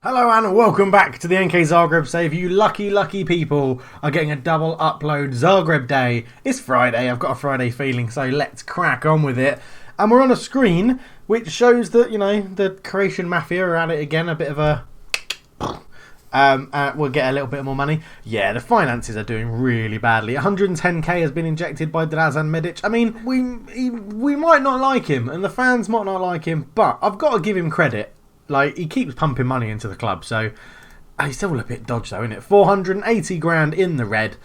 Hello and welcome back to the NK Zagreb save. You lucky people are getting a double upload Zagreb day. It's Friday, I've got a Friday feeling, so let's crack on with it. And we're on a screen which shows that, the Croatian Mafia are at it again, a bit of a... we'll get a little bit more money. Yeah, the finances are doing really badly. 110k has been injected by Dražan Medic. I mean, we might not like him, and the fans might not like him, but I've got to give him credit. Like, he keeps pumping money into the club, so he's still a bit dodged though, isn't it? 480 grand in the red.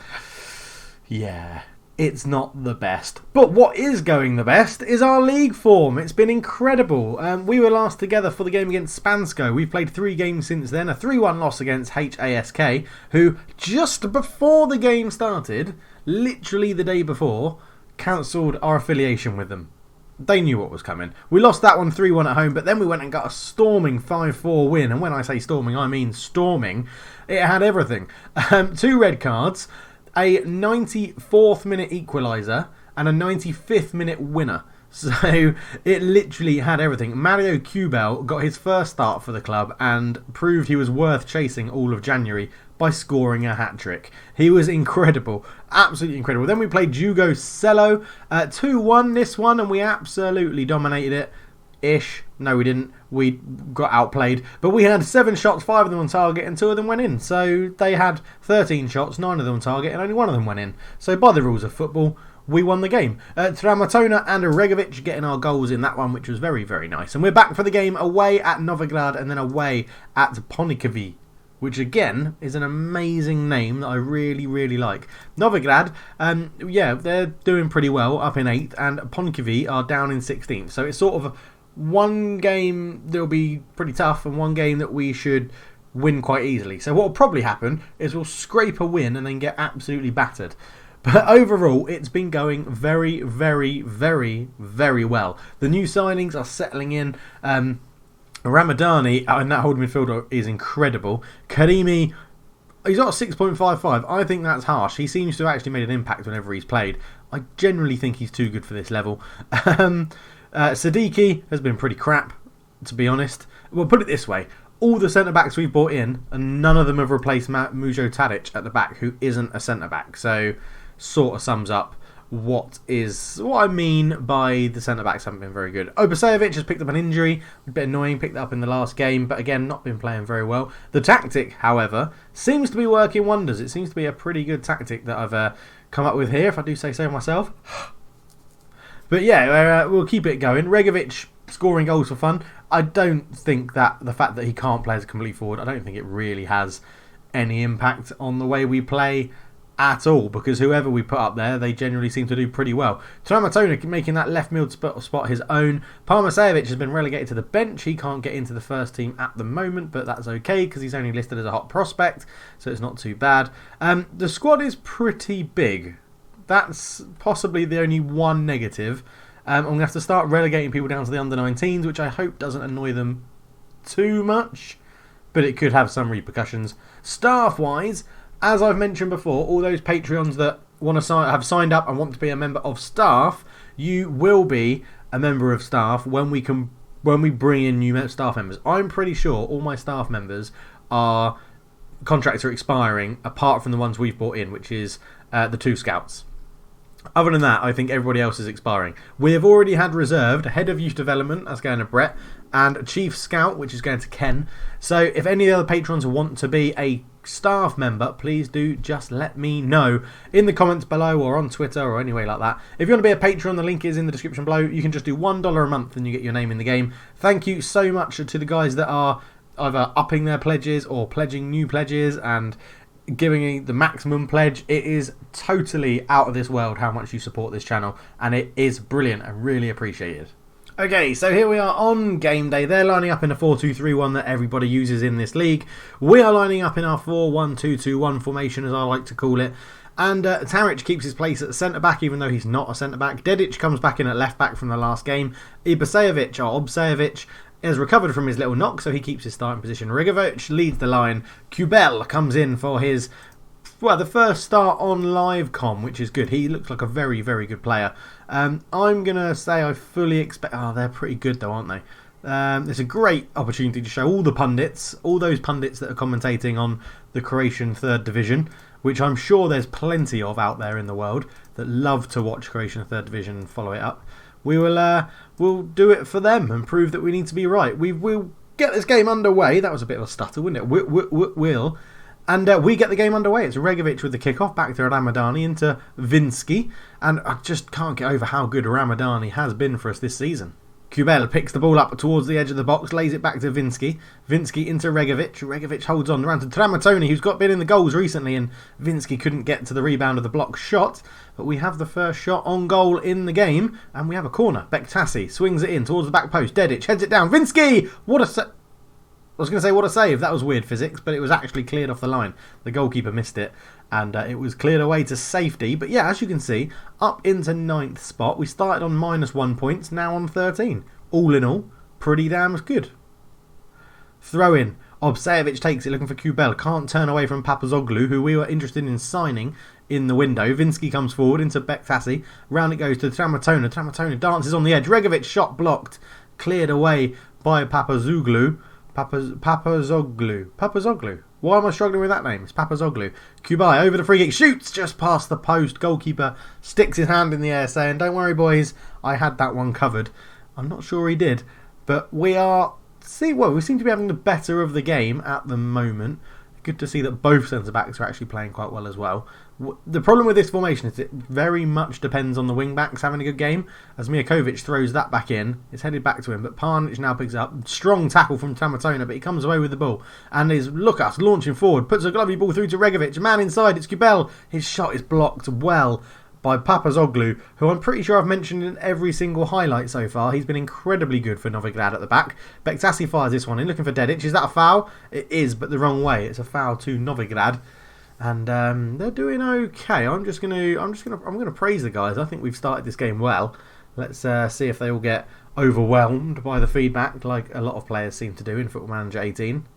Yeah, it's not the best. But what is going the best is our league form. It's been incredible. We were last together for the game against Spansko. We've played 3 games since then. A 3-1 loss against HASK, who just before the game started, literally the day before, cancelled our affiliation with them. They knew what was coming. We lost that one 3-1 at home, but then we went and got a storming 5-4 win. And when I say storming, I mean storming. It had everything. 2 red cards, a 94th minute equaliser, and a 95th minute winner. So it literally had everything. Mario Kubel got his first start for the club and proved he was worth chasing all of January by scoring a hat-trick. He was incredible. Absolutely incredible. Then we played Jugo Cello. 2-1 this one, and we absolutely dominated it. Ish. No, we didn't. We got outplayed. But we had 7 shots, 5 of them on target, and 2 of them went in. So they had 13 shots, 9 of them on target, and only 1 of them went in. So by the rules of football, we won the game. Tramatona and Regovic getting our goals in that one, which was very, very nice. And we're back for the game away at Novigrad and then away at Polikv, which again is an amazing name that I really, really like. Novigrad, yeah, they're doing pretty well up in 8th, and Polikv are down in 16th. So it's sort of one game that'll be pretty tough and one game that we should win quite easily. So what will probably happen is we'll scrape a win and then get absolutely battered. But overall, it's been going very, very, very, very well. The new signings are settling in. Ramadani in that holding midfielder is incredible. Karimi, he's got a 6.55. I think that's harsh. He seems to have actually made an impact whenever he's played. I generally think he's too good for this level. Sadiki has been pretty crap, to be honest. Well, put it this way. All the centre-backs we've brought in, and none of them have replaced Mujo Tadic at the back, who isn't a centre-back. So, sort of sums up what I mean by the centre-backs haven't been very good. Obasevic has picked up an injury, a bit annoying, picked that up in the last game, but again, not been playing very well. The tactic, however, seems to be working wonders. It seems to be a pretty good tactic that I've come up with here, if I do say so myself. But yeah, we'll keep it going. Regovic scoring goals for fun. I don't think that the fact that he can't play as a complete forward, I don't think it really has any impact on the way we play at all, because whoever we put up there, they generally seem to do pretty well. Tramatona making that left field spot his own. Parmasevic has been relegated to the bench. He can't get into the first team at the moment, but that's okay because he's only listed as a hot prospect, so it's not too bad. The squad is pretty big. That's possibly the only one negative. I'm going to have to start relegating people down to the under-19s, which I hope doesn't annoy them too much, but it could have some repercussions. Staff-wise, as I've mentioned before, all those Patreons that have signed up and want to be a member of staff, you will be a member of staff when we bring in new staff members. I'm pretty sure all my staff members contracts are expiring, apart from the ones we've brought in, which is the 2 scouts. Other than that, I think everybody else is expiring. We have already had reserved Head of Youth Development, that's going to Brett, and Chief Scout, which is going to Ken. So if any other patrons want to be a staff member, please do just let me know in the comments below or on Twitter or anyway like that. If you want to be a patron, the link is in the description below. You can just do $1 a month and you get your name in the game. Thank you so much to the guys that are either upping their pledges or pledging new pledges and giving the maximum pledge. It is totally out of this world how much you support this channel, and it is brilliant. I really appreciate it. Okay, so here we are on game day. They're lining up in a 4-2-3-1 that everybody uses in this league. We are lining up in our 4-1-2-2-1 formation, as I like to call it. And Taric keeps his place at centre-back, even though he's not a centre-back. Dedic comes back in at left-back from the last game. Obsevic has recovered from his little knock, so he keeps his starting position. Rigovic leads the line. Kubel comes in for his, the first start on Livecom, which is good. He looks like a very, very good player. I'm going to say I fully expect... Oh, they're pretty good though, aren't they? It's a great opportunity to show all the pundits, all those pundits that are commentating on the Croatian third division, which I'm sure there's plenty of out there in the world that love to watch Croatian third division and follow it up. We'll do it for them and prove that we need to be right. We'll get this game underway. That was a bit of a stutter, wasn't it? We'll. And we get the game underway. It's Regovic with the kickoff, back to Ramadani into Vinsky. And I just can't get over how good Ramadani has been for us this season. Kubel picks the ball up towards the edge of the box, lays it back to Vinsky. Vinsky into Regovic. Regovic holds on around to Tramatoni, who's been in the goals recently, and Vinsky couldn't get to the rebound of the block shot. But we have the first shot on goal in the game, and we have a corner. Bektasi swings it in towards the back post. Dedic heads it down. Vinsky! What a I was going to say what a save. That was weird physics, but it was actually cleared off the line. The goalkeeper missed it, and it was cleared away to safety. But yeah, as you can see, up into 9th spot. We started on -1 points, now on 13. All in all, pretty damn good. Throw in. Obsejevic takes it, looking for Kubel. Can't turn away from Papazoglu, who we were interested in signing in the window. Vinsky comes forward into Bektasi. Round it goes to Tramatona. Tramatona dances on the edge. Regovic shot blocked. Cleared away by Papazoglu. Papazoglu. Why am I struggling with that name? It's Papazoglu. Kubai over the free kick. Shoots just past the post. Goalkeeper sticks his hand in the air saying, don't worry boys, I had that one covered. I'm not sure he did. But we seem to be having the better of the game at the moment. Good to see that both centre-backs are actually playing quite well as well. The problem with this formation is it very much depends on the wing-backs having a good game. As Mijakovic throws that back in, it's headed back to him, but Parnic now picks it up. Strong tackle from Tramatona, but he comes away with the ball. And is Lukas launching forward, puts a glovey ball through to Regovic. Man inside, it's Kubel. His shot is blocked well by Papazoglu, who I'm pretty sure I've mentioned in every single highlight so far. He's been incredibly good for Novigrad at the back. Bektasi fires this one in, looking for Dedic. Is that a foul? It is, but the wrong way. It's a foul to Novigrad, and they're doing okay. I'm gonna praise the guys. I think we've started this game well. Let's see if they all get overwhelmed by the feedback, like a lot of players seem to do in Football Manager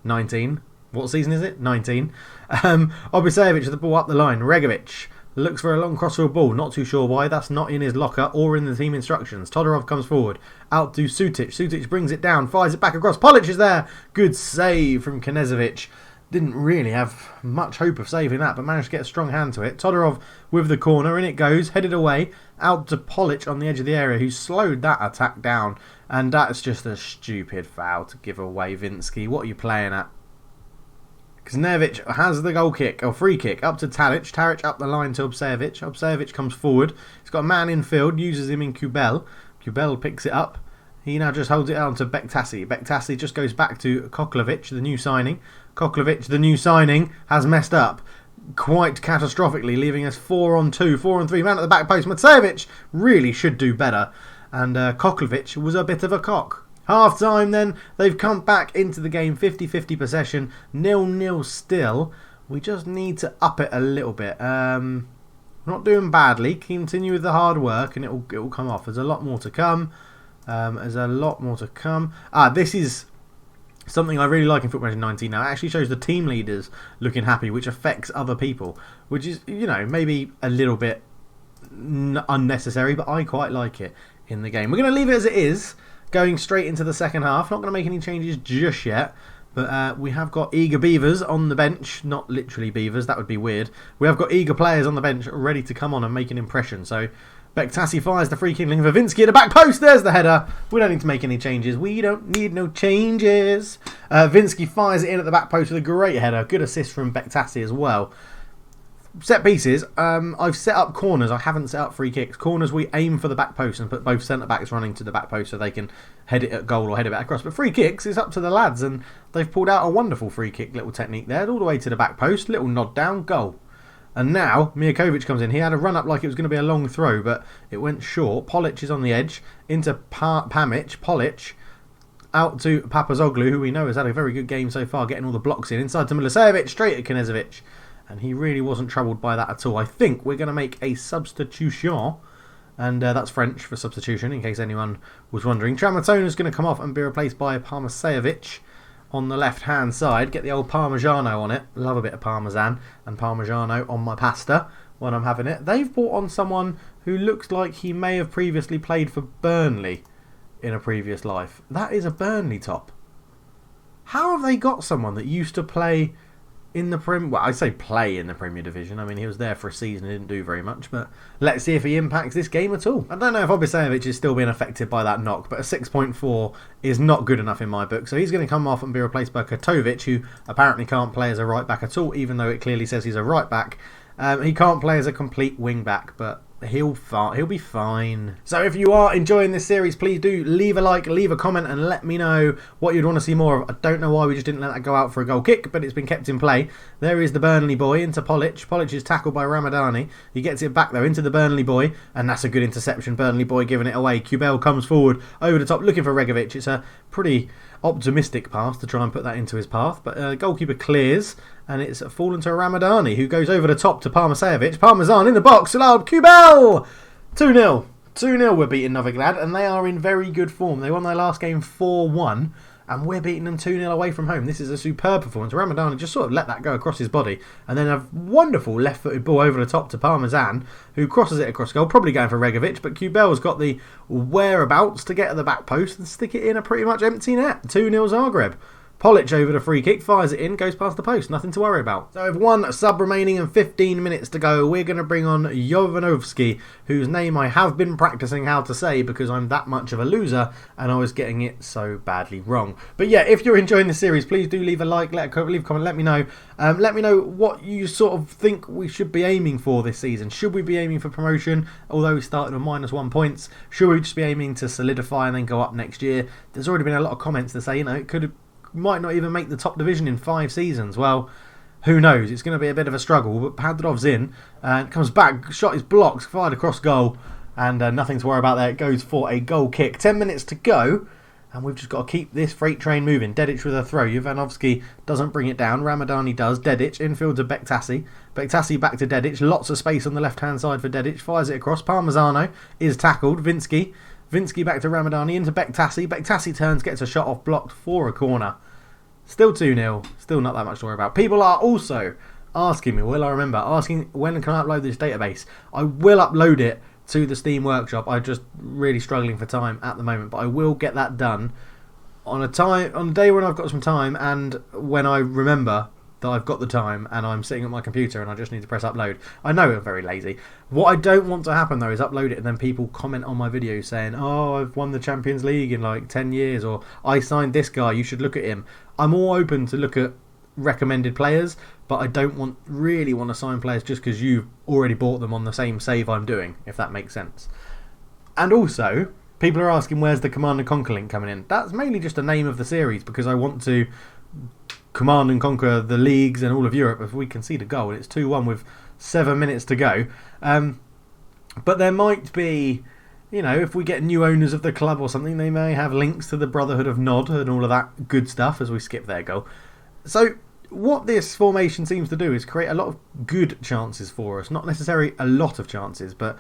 19. What season is it? 19. Obisevic with the ball up the line. Regovic looks for a long crossfield ball. Not too sure why. That's not in his locker or in the team instructions. Todorov comes forward. Out to Sutic. Sutic brings it down. Fires it back across. Polic is there. Good save from Knezovic. Didn't really have much hope of saving that, but managed to get a strong hand to it. Todorov with the corner. In it goes. Headed away. Out to Polic on the edge of the area, who slowed that attack down. And that's just a stupid foul to give away, Vinsky. What are you playing at? Knezovic has the goal kick, or free kick, up to Tadic. Tadic up the line to Obsejevic. Obsejevic comes forward. He's got a man in field, uses him in Kubel. Kubel picks it up. He now just holds it down to Bektasi. Bektasi just goes back to Koklovic, the new signing. Koklovic, the new signing, has messed up quite catastrophically, leaving us 4-on-2, 4-on-3. Man at the back post. Matsejevic really should do better. And Koklovic was a bit of a cock. Half time then, they've come back into the game, 50-50 possession, 0-0 still. We just need to up it a little bit. Not doing badly, continue with the hard work and it'll come off. There's a lot more to come. This is something I really like in Football Manager 19 now. It actually shows the team leaders looking happy, which affects other people, which is, maybe a little bit unnecessary, but I quite like it in the game. We're going to leave it as it is. Going straight into the second half. Not going to make any changes just yet. But we have got eager beavers on the bench. Not literally beavers. That would be weird. We have got eager players on the bench ready to come on and make an impression. So Bektasi fires the free kick for Vinsky at the back post. There's the header. We don't need to make any changes. We don't need no changes. Vinsky fires it in at the back post with a great header. Good assist from Bektasi as well. Set pieces, I've set up corners. I haven't set up free kicks. Corners, we aim for the back post and put both centre-backs running to the back post so they can head it at goal or head it back across. But free kicks is up to the lads, and they've pulled out a wonderful free kick little technique there, all the way to the back post. Little nod down, goal. And now, Mijakovic comes in. He had a run-up like it was going to be a long throw, but it went short. Polic is on the edge, into Pamic. Polic out to Papazoglu, who we know has had a very good game so far, getting all the blocks in. Inside to Milicevic, straight at Knezovic. And he really wasn't troubled by that at all. I think we're going to make a substitution. And that's French for substitution, in case anyone was wondering. Tramatona is going to come off and be replaced by Parmasejevic on the left-hand side. Get the old Parmigiano on it. Love a bit of Parmesan and Parmigiano on my pasta when I'm having it. They've brought on someone who looks like he may have previously played for Burnley in a previous life. That is a Burnley top. How have they got someone that used to play in the well, I say play in the Premier Division. I mean, he was there for a season, didn't do very much, but let's see if he impacts this game at all. I don't know if Obisevic is still being affected by that knock, but a 6.4 is not good enough in my book, so he's going to come off and be replaced by Kotovic, who apparently can't play as a right back at all, even though it clearly says he's a right back. He can't play as a complete wing back, but he'll be fine. So if you are enjoying this series, please do leave a like, leave a comment, and let me know what you'd want to see more of. I don't know why we just didn't let that go out for a goal kick, but it's been kept in play. There is the Burnley boy into Polic. Polic is tackled by Ramadani. He gets it back though into the Burnley boy, and that's a good interception. Burnley boy giving it away. Kubel comes forward over the top looking for Regovic. It's a pretty optimistic pass to try and put that into his path, but goalkeeper clears, and it's fallen to Ramadani, who goes over the top to Parmesevic. Parmesan in the box, allowed Kubel! 2-0. 2-0 we're beating Novigrad, and they are in very good form. They won their last game 4-1, and we're beating them 2-0 away from home. This is a superb performance. Ramadani just sort of let that go across his body, and then a wonderful left-footed ball over the top to Parmesan, who crosses it across goal, probably going for Regovic, but Kubel's got the whereabouts to get at the back post and stick it in a pretty much empty net. 2-0 Zagreb. Polic over the free kick, fires it in, goes past the post, nothing to worry about. So with one sub remaining and 15 minutes to go, we're going to bring on Jovanovski, whose name I have been practicing how to say because I'm that much of a loser and I was getting it so badly wrong. But yeah, if you're enjoying the series, please do leave a like, leave a comment, let me know. Let me know what you sort of think we should be aiming for this season. Should we be aiming for promotion, although we started on -1 points? Should we just be aiming to solidify and then go up next year? There's already been a lot of comments that say, it might not even make the top division in 5 seasons. Well, who knows? It's going to be a bit of a struggle, but Padrov's in and comes back, shot is blocked, fired across goal, and nothing to worry about there. It goes for a goal kick. 10 minutes to go, and we've just got to keep this freight train moving. Dedic with a throw. Jovanovski doesn't bring it down. Ramadani does. Dedic infield to Bektasi. Bektasi back to Dedic. Lots of space on the left-hand side for Dedic. Fires it across. Parmesano is tackled. Vinsky back to Ramadani into Bektasi. Bektasi turns, gets a shot off, blocked for a corner. Still 2-0. Still not that much to worry about. People are also asking me, asking when can I upload this database. I will upload it to the Steam Workshop. I'm just really struggling for time at the moment, but I will get that done on a day when I've got some time and when I remember that I've got the time and I'm sitting at my computer and I just need to press upload. I know I'm very lazy. What I don't want to happen though is upload it and then people comment on my videos saying, oh, I've won the Champions League in like 10 years, or I signed this guy, you should look at him. I'm all open to look at recommended players, but I don't really want to sign players just because you've already bought them on the same save I'm doing, if that makes sense. And also, people are asking where's the Command and Conquer link coming in. That's mainly just a name of the series because I want to command and conquer the leagues and all of Europe if we concede a goal. It's 2-1 with 7 minutes to go. But there might be, if we get new owners of the club or something, they may have links to the Brotherhood of Nod and all of that good stuff as we skip their goal. So what this formation seems to do is create a lot of good chances for us. Not necessarily a lot of chances, but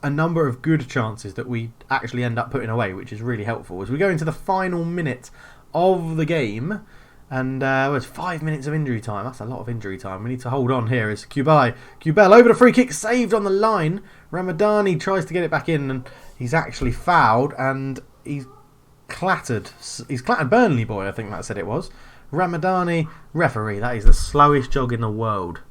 a number of good chances that we actually end up putting away, which is really helpful. As we go into the final minute of the game, and it's 5 minutes of injury time. That's a lot of injury time. We need to hold on here. It's Kubel over the free kick, saved on the line. Ramadani tries to get it back in, and he's actually fouled, and he's clattered. He's clattered Burnley boy, I think that said it was. Ramadani, referee. That is the slowest jog in the world.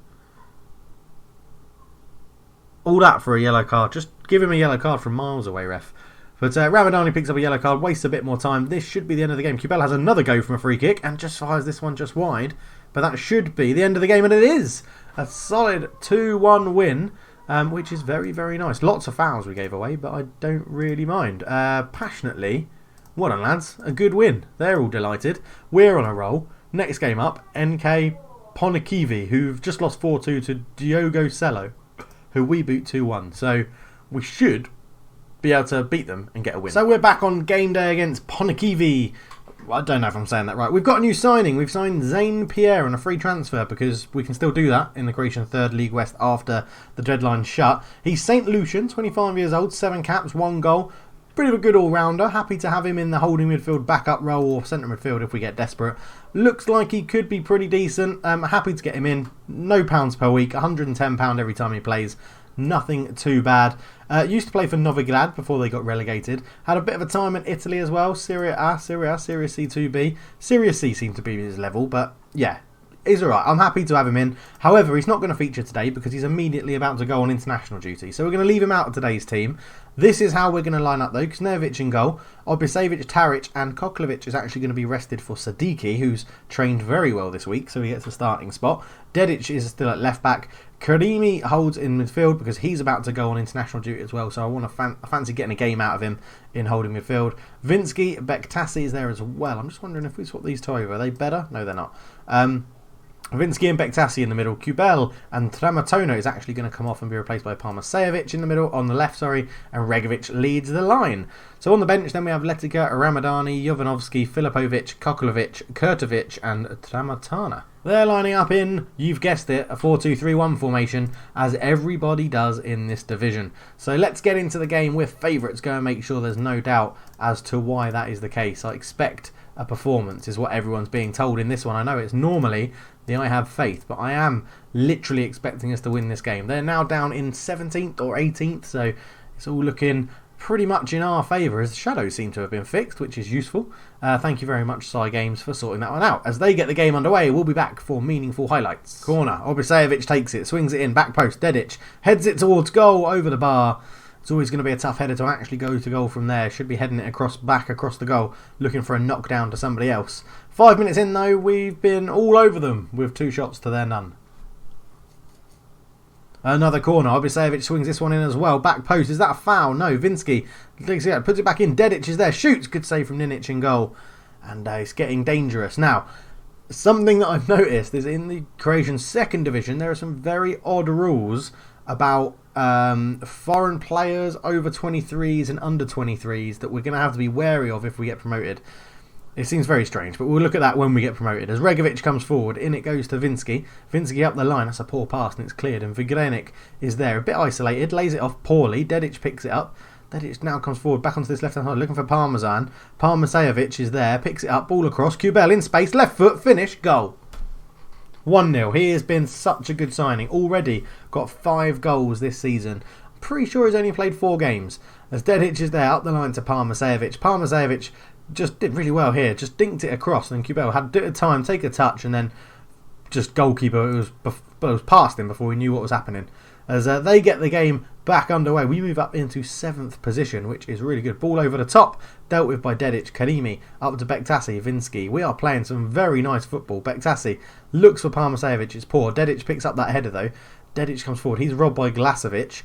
All that for a yellow card. Just give him a yellow card from miles away, ref. But Ramadani picks up a yellow card, wastes a bit more time. This should be the end of the game. Kubel has another go from a free kick and just fires this one just wide. But that should be the end of the game, and it is. A solid 2-1 win, which is very, very nice. Lots of fouls we gave away, but I don't really mind. Passionately, well done, lads. A good win. They're all delighted. We're on a roll. Next game up, NK Polikv, who've just lost 4-2 to Diogo Cello, who we beat 2-1. So we should be able to beat them and get a win. So we're back on game day against Polikv. I don't know if I'm saying that right. We've got a new signing. We've signed Zane Pierre on a free transfer because we can still do that in the Croatian 3rd League West after the deadline shut. He's St. Lucian, 25 years old, 7 caps, 1 goal. Pretty of a good all-rounder. Happy to have him in the holding midfield, backup role, or centre midfield if we get desperate. Looks like he could be pretty decent. Happy to get him in. No pounds per week, £110 every time he plays. Nothing too bad. Used to play for Novigrad before they got relegated. Had a bit of a time in Italy as well. Serie A, Serie C 2B. Serie C seemed to be his level, but yeah, he's alright. I'm happy to have him in. However, he's not going to feature today because he's immediately about to go on international duty. So we're going to leave him out of today's team. This is how we're going to line up though. Knevich in goal. Obisevic, Taric and Koklovic is actually going to be rested for Sadiki, who's trained very well this week, so he gets a starting spot. Dedic is still at left back. Karimi holds in midfield because he's about to go on international duty as well, so I want to fancy getting a game out of him in holding midfield. Vinsky, Bektasi is there as well. I'm just wondering if we swap these two over. Are they better? No, they're not. Vinsky and Bektasi in the middle. Kubel and Tramatona is actually going to come off and be replaced by Parmasevic in the middle, on the left, and Regovic leads the line. So on the bench then we have Letica, Ramadani, Jovanovski, Filipovic, Kokolovic, Kurtovic and Tramatana. They're lining up in, you've guessed it, a 4-2-3-1 formation, as everybody does in this division. So let's get into the game with favourites. Go and make sure there's no doubt as to why that is the case. I expect a performance is what everyone's being told in this one. I know it's normally the I have faith, but I am literally expecting us to win this game. They're now down in 17th or 18th, so it's all looking pretty much in our favour as the shadows seem to have been fixed, which is useful. Thank you very much, Psy Games, for sorting that one out. As they get the game underway, we'll be back for meaningful highlights. Corner, Obisevic takes it, swings it in, back post, Dedic heads it towards goal, over the bar. It's always going to be a tough header to actually go to goal from there. Should be heading it back across the goal, looking for a knockdown to somebody else. 5 minutes in though, we've been all over them with 2 shots to their none. Another corner. Obisevic swings this one in as well. Back post. Is that a foul? No. Vinsky puts it back in. Dedic is there. Shoots. Good save from Ninic in goal. And it's getting dangerous. Now, something that I've noticed is in the Croatian second division, there are some very odd rules about foreign players over 23s and under 23s that we're going to have to be wary of if we get promoted. It seems very strange, but we'll look at that when we get promoted. As Regovic comes forward, in it goes to Vinsky. Vinsky up the line, that's a poor pass and it's cleared. And Vigrenic is there, a bit isolated, lays it off poorly. Dedic picks it up. Dedic now comes forward, back onto this left-hand side, looking for Parmesan. Parmasevic is there, picks it up, ball across. Kubel in space, left foot, finish, goal. 1-0. He has been such a good signing. Already got 5 goals this season. I'm pretty sure he's only played 4 games. As Dedic is there, up the line to Parmasevic. Parmasevic just did really well here. Just dinked it across, and Kubel had a bit of time, take a touch, and then just goalkeeper. It was past him before he knew what was happening. As they get the game back underway, we move up into 7th position, which is really good. Ball over the top, dealt with by Dedic. Karimi up to Bektasi, Vinsky. We are playing some very nice football. Bektasi looks for Parmasevic. It's poor. Dedic picks up that header though. Dedic comes forward. He's robbed by Glasovic,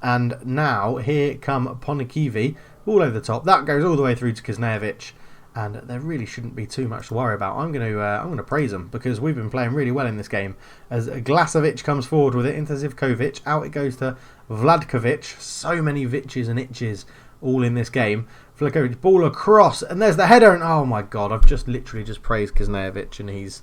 and now here come Polikv. All over the top. That goes all the way through to Knevich, and there really shouldn't be too much to worry about. I'm going to praise them because we've been playing really well in this game. As Glasovic comes forward with it into Zivkovic, out it goes to Vladkovic. So many Viches and Itches all in this game. Vladkovic ball across, and there's the header. And oh my god, I've just literally just praised Knevich, and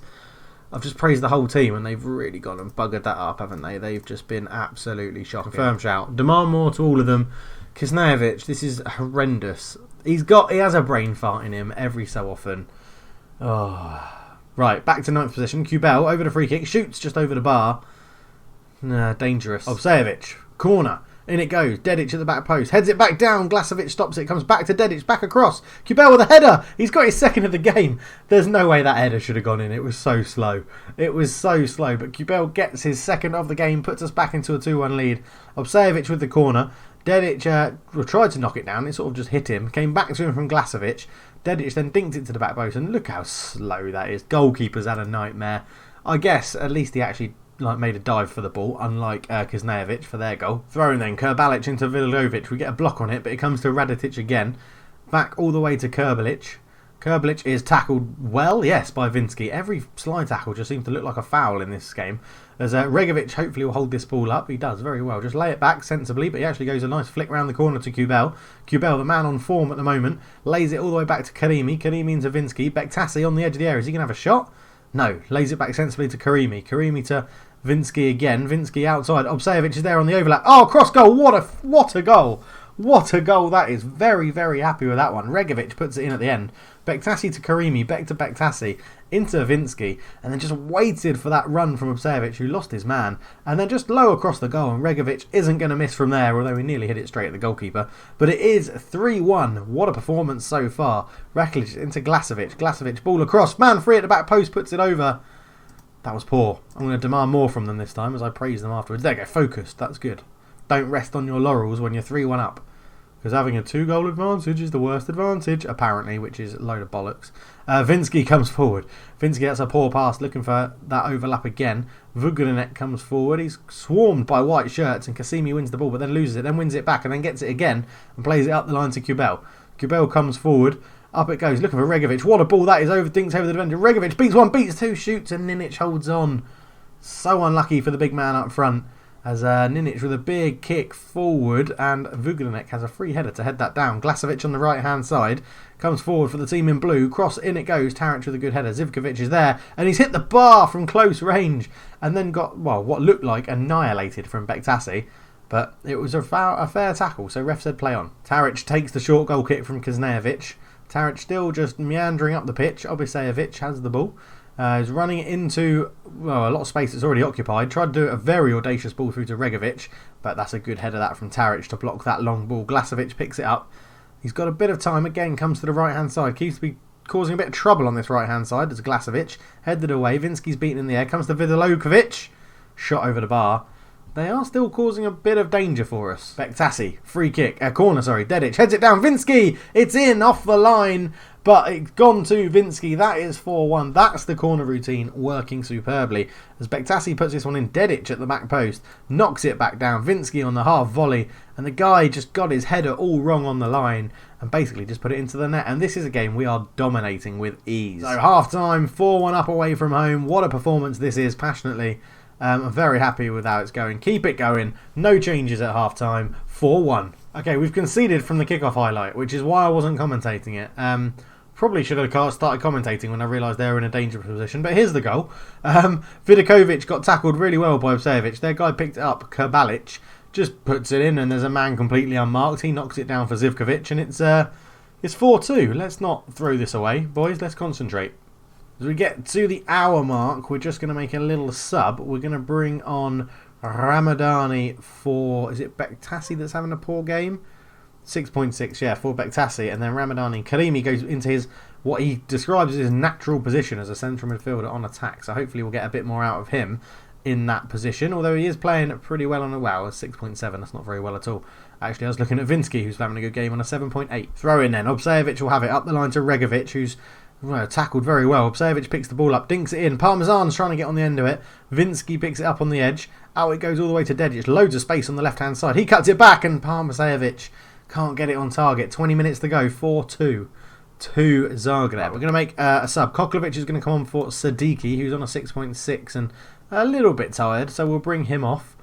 I've just praised the whole team, and they've really gone and buggered that up, haven't they? They've just been absolutely shocking. Confirm shout. Demand more to all of them. Knevich, this is horrendous. He has a brain fart in him every so often. Oh. Right, back to 9th position. Kubel over the free kick, shoots just over the bar. Dangerous. Obsejevic, corner. In it goes. Dedic at the back post. Heads it back down. Glasovic stops it. Comes back to Dedic. Back across. Kubel with a header. He's got his second of the game. There's no way that header should have gone in. It was so slow. It was so slow. But Kubel gets his second of the game. Puts us back into a 2-1 lead. Obsejevic with the corner. Dedic tried to knock it down. It sort of just hit him. Came back to him from Glasovic. Dedic then dinked it to the back post. And look how slow that is. Goalkeeper's had a nightmare. I guess at least he actually made a dive for the ball, unlike Knevich for their goal. Thrown then, Kerbalic into Vilovic. We get a block on it, but it comes to Raditic again. Back all the way to Kerbalic. Kerbalic is tackled well, yes, by Vinsky. Every slide tackle just seems to look like a foul in this game. As Regovic hopefully will hold this ball up. He does very well. Just lay it back sensibly, but he actually goes a nice flick round the corner to Kubel. Kubel, the man on form at the moment, lays it all the way back to Karimi. Karimi into Vinsky. Bektasi on the edge of the area. Is he going to have a shot? No. Lays it back sensibly to Karimi. Karimi to Vinsky again. Vinsky outside. Obsejevic is there on the overlap. Oh, cross goal. What a goal. What a goal that is. Very, very happy with that one. Regovic puts it in at the end. Bektasi to Karimi, back to Bektasi, into Vinsky, and then just waited for that run from Obsejevic, who lost his man, and then just low across the goal, and Regovic isn't going to miss from there, although he nearly hit it straight at the goalkeeper. But it is 3-1. What a performance so far. Reklic into Glasovic. Glasovic, ball across. Man free at the back post, puts it over. That was poor. I'm going to demand more from them this time as I praise them afterwards. There you go, focused. That's good. Don't rest on your laurels when you're 3-1 up. Because having a 2-goal advantage is the worst advantage, apparently, which is a load of bollocks. Vinsky comes forward. Vinsky gets a poor pass, looking for that overlap again. Vugurinek comes forward. He's swarmed by white shirts, and Kasimi wins the ball, but then loses it, then wins it back, and then gets it again, and plays it up the line to Kubel. Kubel comes forward. Up it goes, looking for Regovic. What a ball that is, dinks over the defender. Regovic beats one, beats two, shoots, and Ninic holds on. So unlucky for the big man up front, as Ninic with a big kick forward, and Vugurinek has a free header to head that down. Glasovic on the right hand side comes forward for the team in blue. Cross in it goes. Taric with a good header. Zivkovic is there, and he's hit the bar from close range, and then got, well, what looked like annihilated from Bektasi. But it was a fair tackle, so ref said play on. Taric takes the short goal kick from Kaznejevic. Taric still just meandering up the pitch. Obisejevic has the ball. He's running it into, well, a lot of space that's already occupied. Tried to do a very audacious ball through to Regovic, but that's a good header that from Taric to block that long ball. Glasovic picks it up. He's got a bit of time. Again, comes to the right-hand side. Keeps to be causing a bit of trouble on this right-hand side. There's Glasovic. Headed away. Vinsky's beaten in the air. Comes to Vidilokovic. Shot over the bar. They are still causing a bit of danger for us. Bektasi, free kick, corner, sorry, Dedic, heads it down, Vinsky, it's in, off the line, but it's gone to Vinsky, that is 4-1, that's the corner routine working superbly, as Bektasi puts this one in, Dedic at the back post, knocks it back down, Vinsky on the half volley, and the guy just got his header all wrong on the line, and basically just put it into the net, and this is a game we are dominating with ease. So half time, 4-1 up away from home, what a performance this is, passionately. I'm very happy with how it's going. Keep it going. No changes at half-time. 4-1. Okay, we've conceded from the kickoff highlight, which is why I wasn't commentating it. Probably should have started commentating when I realised they were in a dangerous position. But here's the goal. Vidakovic got tackled really well by Obsejevic. Their guy picked it up. Kerbalic just puts it in, and there's a man completely unmarked. He knocks it down for Zivkovic, and it's 4-2. Let's not throw this away, boys. Let's concentrate. As we get to the hour mark, we're just going to make a little sub. We're going to bring on Ramadani for... Is it Bektasi that's having a poor game? 6.6, yeah, for Bektasi. And then Ramadani. Karimi goes into his, what he describes as his natural position as a central midfielder on attack. So hopefully we'll get a bit more out of him in that position. Although he is playing pretty well on a... Wow, a 6.7. That's not very well at all. Actually, I was looking at Vinsky, who's having a good game on a 7.8. Throw in then. Obsejevic will have it up the line to Regovic, who's... Well, tackled very well. Obsejevic picks the ball up, dinks it in. Parmesan's trying to get on the end of it. Vinsky picks it up on the edge. Out it goes all the way to Dedic. Loads of space on the left-hand side. He cuts it back, and Parmesanjevic can't get it on target. 20 minutes to go. 4-2 to Zagreb. We're going to make a sub. Koklovic is going to come on for Sadiki, who's on a 6.6 and a little bit tired, so we'll bring him off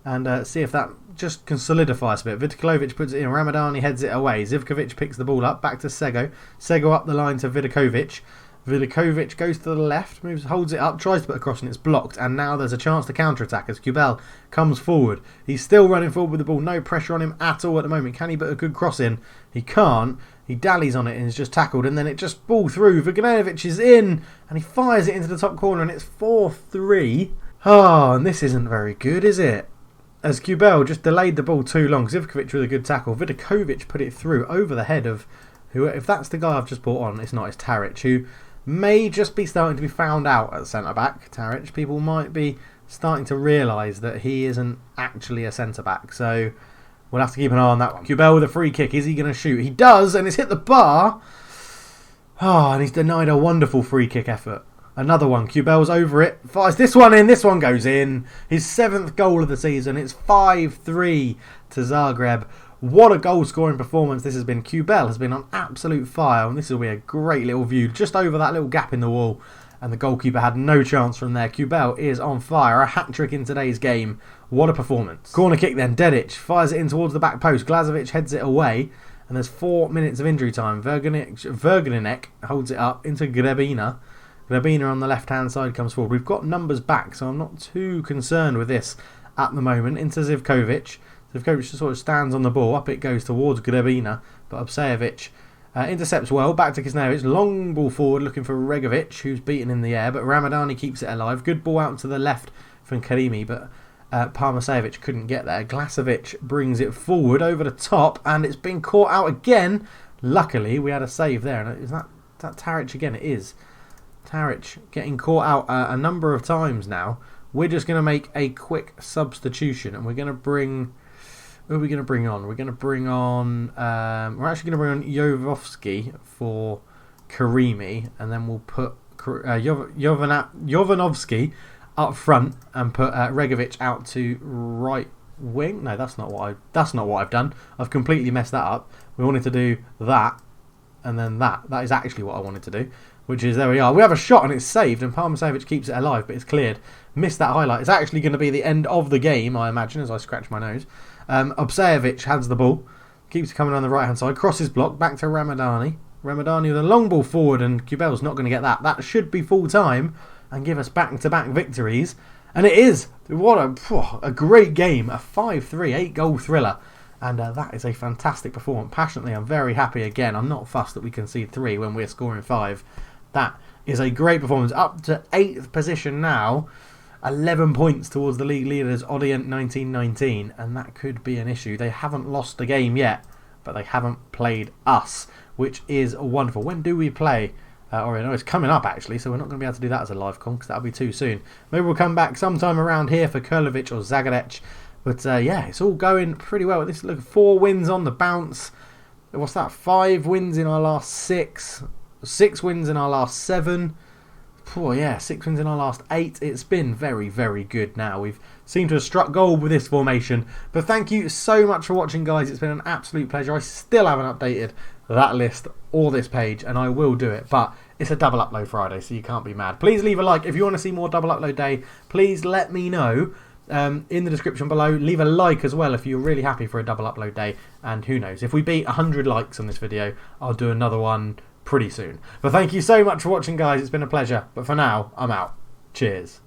and see if that just can solidify us a bit. Vidakovic puts it in, Ramadani heads it away. Zivkovic picks the ball up, back to Sego. Sego up the line to Vidakovic. Vidakovic goes to the left, moves, holds it up, tries to put a cross and it's blocked, and now there's a chance to counter-attack as Kubel comes forward. He's still running forward with the ball, no pressure on him at all at the moment. Can he put a good cross in? He can't. He dallies on it and is just tackled, and then it just ball through. Vuganajevic is in, and he fires it into the top corner, and it's 4-3. Oh, and this isn't very good, is it? As Kubel just delayed the ball too long. Zivkovic with a good tackle. Vidakovic put it through over the head of who, if that's the guy I've just brought on, it's not, it's Taric, who may just be starting to be found out at centre-back. Taric, people might be starting to realise that he isn't actually a centre-back, so we'll have to keep an eye on that one. Kubel with a free kick, is he going to shoot? He does, and it's hit the bar. Oh, and he's denied a wonderful free kick effort. Another one. Kubel's over it. Fires this one in. This one goes in. His 7th goal of the season. It's 5-3 to Zagreb. What a goal-scoring performance this has been. Kubel has been on absolute fire, and this will be a great little view just over that little gap in the wall. And the goalkeeper had no chance from there. Kubel is on fire. A hat-trick in today's game. What a performance. Corner kick then. Dedic fires it in towards the back post. Glasovic heads it away. And there's 4 minutes of injury time. Verganinek holds it up into Grebina. Grebina on the left-hand side comes forward. We've got numbers back, so I'm not too concerned with this at the moment. Into Zivkovic. So Vukovic sort of stands on the ball, up it goes towards Grebina, but Obsejevic intercepts well, back to Kisnevic, long ball forward looking for Regovic, who's beaten in the air, but Ramadani keeps it alive. Good ball out to the left from Karimi, but Parmasevic couldn't get there. Glasovic brings it forward over the top, and it's been caught out again. Luckily, we had a save there. And is that Taric again? It is. Taric getting caught out a number of times now. We're just going to make a quick substitution, and we're going to bring... Who are we going to bring on? We're going to bring on... we're actually going to bring on Jovovski for Karimi, and then we'll put Jovanovski up front and put Regovic out to right wing. No, that's not what I've done. I've completely messed that up. We wanted to do that and then that. That is actually what I wanted to do, which is, there we are. We have a shot and it's saved, and Parmasevic keeps it alive, but it's cleared. Missed that highlight. It's actually going to be the end of the game, I imagine, as I scratch my nose. Obsejevic has the ball, keeps it coming on the right hand side, crosses block back to Ramadani. Ramadani with a long ball forward, and Kubel's not going to get that. That should be full time and give us back-to-back victories. And it is. What a great game. A 5-3, 8-goal thriller. And that is a fantastic performance. Passionately, I'm very happy again. I'm not fussed that we concede 3 when we're scoring 5. That is a great performance. Up to 8th position now. 11 points towards the league leaders, Orient 1919. And that could be an issue. They haven't lost a game yet, but they haven't played us, which is wonderful. When do we play? It's coming up actually, so we're not going to be able to do that as a live con because that'll be too soon. Maybe we'll come back sometime around here for Kurlovic or Zagreb. But yeah, it's all going pretty well. This look, 4 wins on the bounce. What's that? 5 wins in our last 6. 6 wins in our last 7. Oh yeah, 6 wins in our last 8. It's been very, very good now. We've seemed to have struck gold with this formation. But thank you so much for watching, guys. It's been an absolute pleasure. I still haven't updated that list or this page, and I will do it. But it's a double upload Friday, so you can't be mad. Please leave a like. If you want to see more double upload day, please let me know in the description below. Leave a like as well if you're really happy for a double upload day. And who knows, if we beat 100 likes on this video, I'll do another one pretty soon. But thank you so much for watching, guys. It's been a pleasure. But for now, I'm out. Cheers.